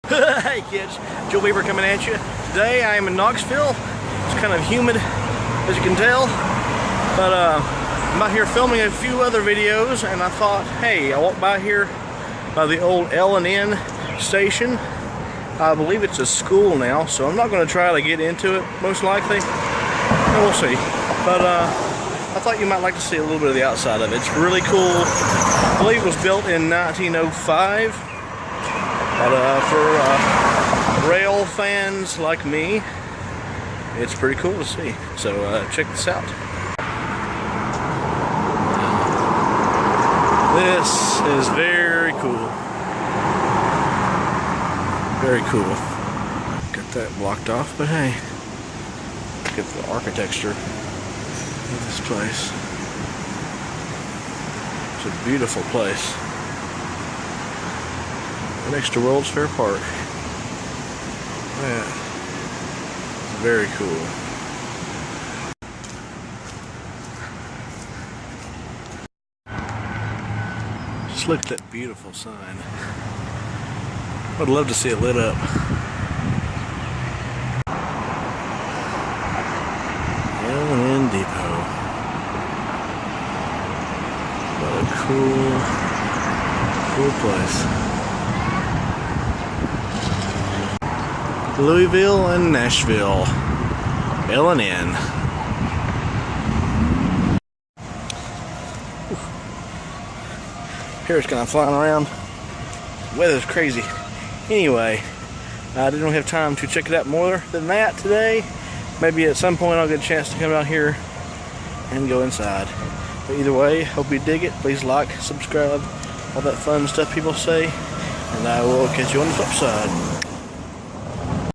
Hey kids, Joe Weaver coming at you. Today I am in Knoxville. It's kind of humid, as you can tell, but I'm out here filming a few other videos, and I thought, hey, I walked by here by the old L&N station. I believe it's a school now, so I'm not going to try to get into it, most likely. We'll see. But I thought you might like to see a little bit of the outside of it. It's really cool. I believe it was built in 1905. But for rail fans like me, it's pretty cool to see. So check this out. This is very cool. Very cool. Got that blocked off, but hey, look at the architecture of this place. It's a beautiful place. Next to World's Fair Park. Yeah. Very cool. Just look at that beautiful sign. I'd love to see it lit up. L&N Depot. What a cool place. Louisville and Nashville. L&N. Here it's kind of flying around. The weather's crazy. Anyway, I didn't really have time to check it out more than that today. Maybe at some point I'll get a chance to come out here and go inside. But either way, hope you dig it. Please like, subscribe, all that fun stuff people say. And I will catch you on the flip side.